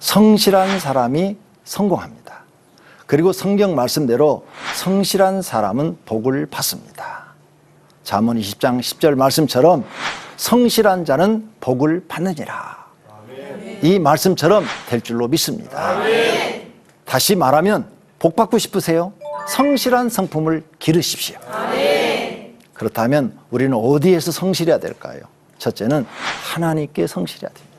성실한 사람이 성공합니다. 그리고 성경 말씀대로 성실한 사람은 복을 받습니다. 잠언 20장 10절 말씀처럼 성실한 자는 복을 받느니라. 이 말씀처럼 될 줄로 믿습니다. 다시 말하면 복 받고 싶으세요? 성실한 성품을 기르십시오. 그렇다면 우리는 어디에서 성실해야 될까요? 첫째는 하나님께 성실해야 됩니다.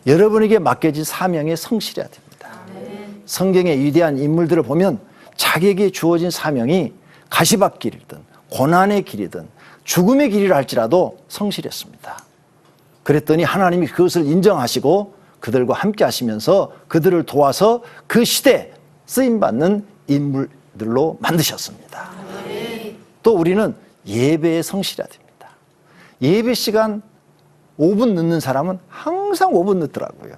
여러분에게 맡겨진 사명에 성실해야 됩니다. 성경의 위대한 인물들을 보면 자기에게 주어진 사명이 가시밭길이든 고난의 길이든 죽음의 길이라 할지라도 성실했습니다. 그랬더니 하나님이 그것을 인정하시고 그들과 함께 하시면서 그들을 도와서 그 시대에 쓰임받는 인물들로 만드셨습니다. 또 우리는 예배에 성실해야 됩니다. 예배 시간 5분 늦는 사람은 항상 5분 늦더라고요.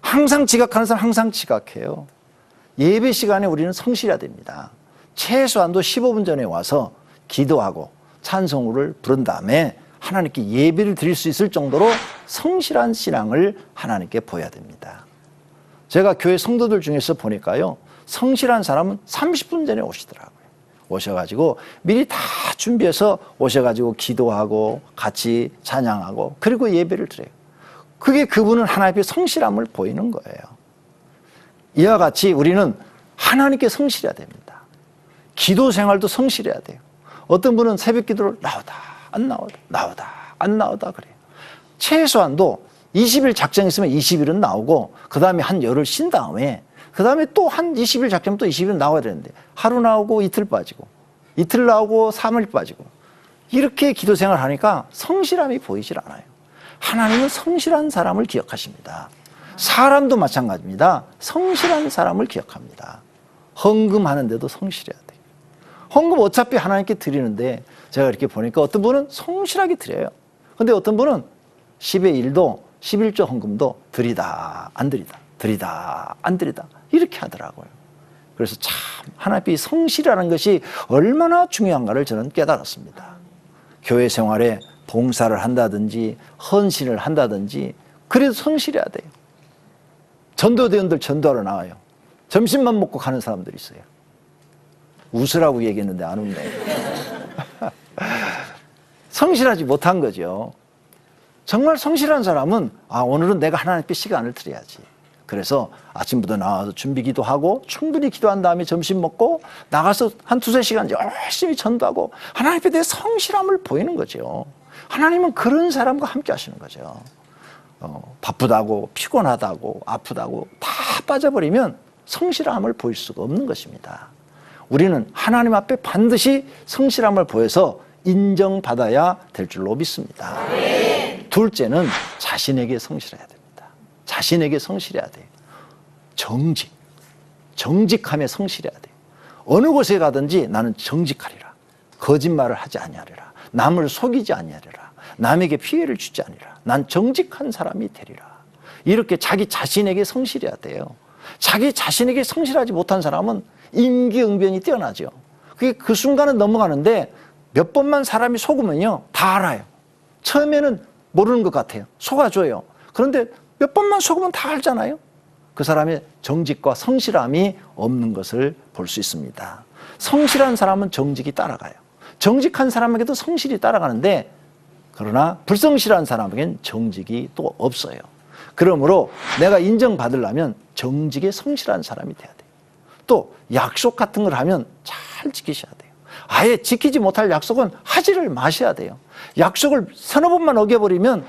항상 지각하는 사람 항상 지각해요. 예배 시간에 우리는 성실해야 됩니다. 최소한도 15분 전에 와서 기도하고 찬송을 부른 다음에 하나님께 예배를 드릴 수 있을 정도로 성실한 신앙을 하나님께 보여야 됩니다. 제가 교회 성도들 중에서 보니까요, 성실한 사람은 30분 전에 오시더라고요. 오셔가지고 미리 다 준비해서 오셔가지고 기도하고 같이 찬양하고 그리고 예배를 드려요. 그게 그분은 하나님 앞에 성실함을 보이는 거예요. 이와 같이 우리는 하나님께 성실해야 됩니다. 기도 생활도 성실해야 돼요. 어떤 분은 새벽 기도를 나오다 안 나오다 나오다 안 나오다 그래요. 최소한도 20일 작정이 있으면 20일은 나오고 그 다음에 한 열흘 쉰 다음에 그 다음에 또 한 20일 작정이면 또 20일 나와야 되는데 하루 나오고 이틀 빠지고 이틀 나오고 3일 빠지고 이렇게 기도 생활을 하니까 성실함이 보이질 않아요. 하나님은 성실한 사람을 기억하십니다. 사람도 마찬가지입니다. 성실한 사람을 기억합니다. 헌금하는데도 성실해야 돼요. 헌금 어차피 하나님께 드리는데 제가 이렇게 보니까 어떤 분은 성실하게 드려요. 근데 어떤 분은 10의 1도 11조 헌금도 드리다 안 드리다 드리다 안 드리다 이렇게 하더라고요. 그래서 참 하나님 앞에 성실이라는 것이 얼마나 중요한가를 저는 깨달았습니다. 교회 생활에 봉사를 한다든지 헌신을 한다든지 그래도 성실해야 돼요. 전도대원들 전도하러 나와요. 점심만 먹고 가는 사람들이 있어요. 웃으라고 얘기했는데 안 웃네. 성실하지 못한 거죠. 정말 성실한 사람은 오늘은 내가 하나님께 시간을 드려야지. 그래서 아침부터 나와서 준비기도 하고 충분히 기도한 다음에 점심 먹고 나가서 한 두세 시간 열심히 전도하고 하나님 앞에 내 성실함을 보이는 거죠. 하나님은 그런 사람과 함께 하시는 거죠. 바쁘다고 피곤하다고 아프다고 다 빠져버리면 성실함을 보일 수가 없는 것입니다. 우리는 하나님 앞에 반드시 성실함을 보여서 인정받아야 될 줄로 믿습니다. 둘째는 자신에게 성실해야 됩니다. 자신에게 성실해야 돼요. 정직함에 성실해야 돼요. 어느 곳에 가든지 나는 정직하리라. 거짓말을 하지 아니하리라. 남을 속이지 아니하리라. 남에게 피해를 주지 아니라. 난 정직한 사람이 되리라. 이렇게 자기 자신에게 성실해야 돼요. 자기 자신에게 성실하지 못한 사람은 임기응변이 뛰어나죠. 그게 그 순간은 넘어가는데 몇 번만 사람이 속으면요 다 알아요. 처음에는 모르는 것 같아요. 속아줘요. 그런데 몇 번만 속으면 다 알잖아요. 그 사람의 정직과 성실함이 없는 것을 볼 수 있습니다. 성실한 사람은 정직이 따라가요. 정직한 사람에게도 성실이 따라가는데 그러나 불성실한 사람에게는 정직이 또 없어요. 그러므로 내가 인정받으려면 정직에 성실한 사람이 돼야 돼요. 또 약속 같은 걸 하면 잘 지키셔야 돼요. 아예 지키지 못할 약속은 하지를 마셔야 돼요. 약속을 서너 번만 어겨버리면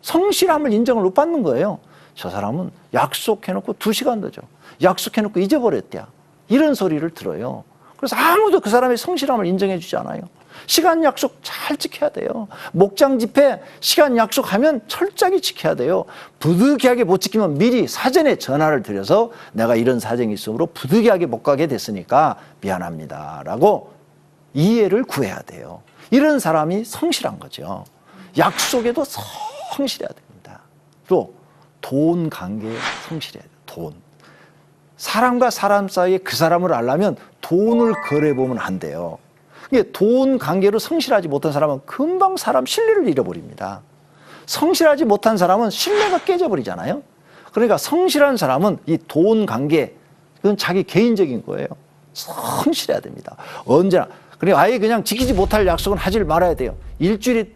성실함을 인정을 못 받는 거예요. 저 사람은 약속해놓고 2시간 늦어. 약속해놓고 잊어버렸대야. 이런 소리를 들어요. 그래서 아무도 그 사람의 성실함을 인정해 주지 않아요. 시간 약속 잘 지켜야 돼요. 목장 집회 시간 약속하면 철저하게 지켜야 돼요. 부득이하게 못 지키면 미리 사전에 전화를 드려서 내가 이런 사정이 있으므로 부득이하게 못 가게 됐으니까 미안합니다 라고 이해를 구해야 돼요. 이런 사람이 성실한 거죠. 약속에도 성실해야 됩니다. 또 돈 관계에 성실해야 돼요. 돈. 사람과 사람 사이에 그 사람을 알려면 돈을 거래해보면 안 돼요. 돈 관계로 성실하지 못한 사람은 금방 사람 신뢰를 잃어버립니다. 성실하지 못한 사람은 신뢰가 깨져버리잖아요. 그러니까 성실한 사람은 이 돈 관계, 그건 자기 개인적인 거예요. 성실해야 됩니다. 언제나. 그리고 아예 그냥 지키지 못할 약속은 하지 말아야 돼요. 일주일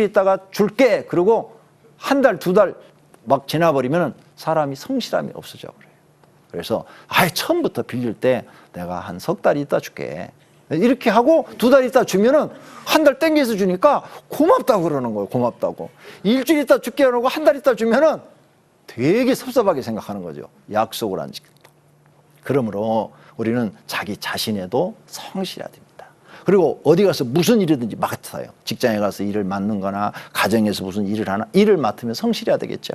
있다가 줄게. 그리고 한 달, 두 달 막 지나버리면 사람이 성실함이 없어져 버려요. 그래서 아예 처음부터 빌릴 때 내가 한 석 달 있다 줄게. 이렇게 하고 두 달 있다 주면은 한 달 땡겨서 주니까 고맙다고 그러는 거예요. 고맙다고. 일주일 있다 줄게 하고 한 달 있다 주면은 되게 섭섭하게 생각하는 거죠. 약속을 안 지켰다. 그러므로 우리는 자기 자신에도 성실해야 됩니다. 그리고 어디 가서 무슨 일이든지 맡아요. 직장에 가서 일을 맡는 거나 가정에서 무슨 일을 하나, 일을 맡으면 성실해야 되겠죠.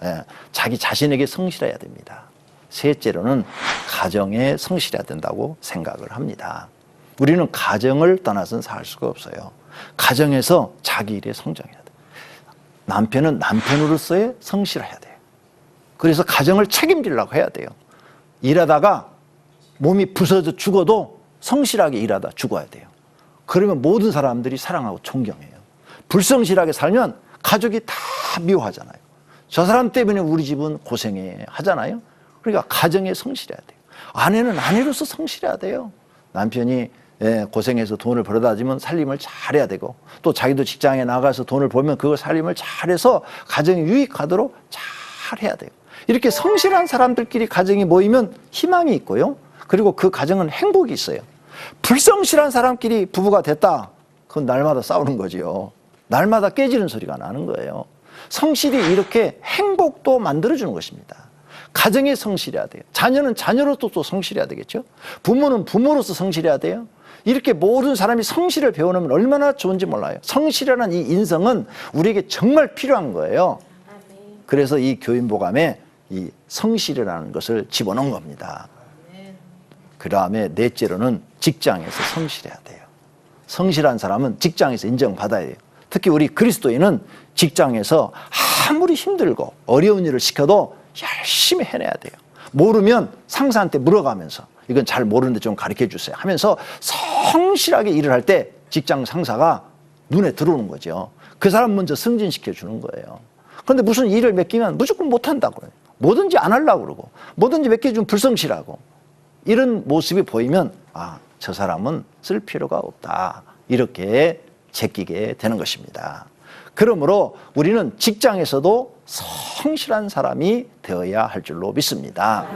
예, 자기 자신에게 성실해야 됩니다. 셋째로는 가정에 성실해야 된다고 생각을 합니다. 우리는 가정을 떠나서는 살 수가 없어요. 가정에서 자기 일에 성장해야 돼요. 남편은 남편으로서의 성실해야 돼요. 그래서 가정을 책임지려고 해야 돼요. 일하다가 몸이 부서져 죽어도 성실하게 일하다 죽어야 돼요. 그러면 모든 사람들이 사랑하고 존경해요. 불성실하게 살면 가족이 다 미워하잖아요. 저 사람 때문에 우리 집은 고생해 하잖아요. 그러니까 가정에 성실해야 돼요. 아내는 아내로서 성실해야 돼요. 남편이 고생해서 돈을 벌어다 주면 살림을 잘해야 되고, 또 자기도 직장에 나가서 돈을 벌면 그걸 살림을 잘해서 가정이 유익하도록 잘해야 돼요. 이렇게 성실한 사람들끼리 가정이 모이면 희망이 있고요. 그리고 그 가정은 행복이 있어요. 불성실한 사람끼리 부부가 됐다. 그건 날마다 싸우는 거죠. 날마다 깨지는 소리가 나는 거예요. 성실이 이렇게 행복도 만들어주는 것입니다. 가정에 성실해야 돼요. 자녀는 자녀로서 또 성실해야 되겠죠. 부모는 부모로서 성실해야 돼요. 이렇게 모든 사람이 성실을 배워놓으면 얼마나 좋은지 몰라요. 성실이라는 이 인성은 우리에게 정말 필요한 거예요. 그래서 이 교인보감에 이 성실이라는 것을 집어넣은 겁니다. 그 다음에 넷째로는 직장에서 성실해야 돼요. 성실한 사람은 직장에서 인정받아야 돼요. 특히 우리 그리스도인은 직장에서 아무리 힘들고 어려운 일을 시켜도 열심히 해내야 돼요. 모르면 상사한테 물어가면서 이건 잘 모르는데 좀 가르쳐 주세요 하면서 성실하게 일을 할 때 직장 상사가 눈에 들어오는 거죠. 그 사람 먼저 승진시켜 주는 거예요. 그런데 무슨 일을 맡기면 무조건 못한다고 그래요. 뭐든지 안 하려고 그러고 뭐든지 맡겨주면 불성실하고 이런 모습이 보이면 저 사람은 쓸 필요가 없다. 이렇게 제끼게 되는 것입니다. 그러므로 우리는 직장에서도 성실한 사람이 되어야 할 줄로 믿습니다.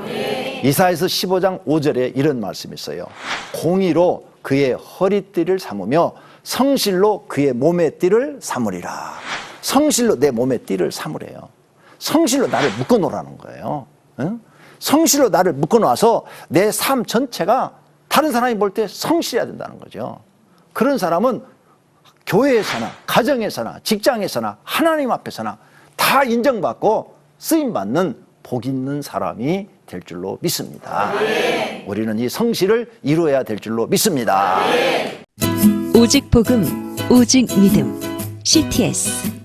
이사야서 15장 5절에 이런 말씀이 있어요. 공의로 그의 허리띠를 삼으며 성실로 그의 몸의 띠를 삼으리라. 성실로 내 몸의 띠를 삼으래요. 성실로 나를 묶어놓으라는 거예요. 응? 성실로 나를 묶어놔서 내 삶 전체가 다른 사람이 볼 때 성실해야 된다는 거죠. 그런 사람은 교회에서나 가정에서나 직장에서나 하나님 앞에서나 다 인정받고 쓰임받는 복 있는 사람이 될 줄로 믿습니다. 우리는 이 성실을 이루어야 될 줄로 믿습니다. 오직 복음, 오직 믿음, CTS.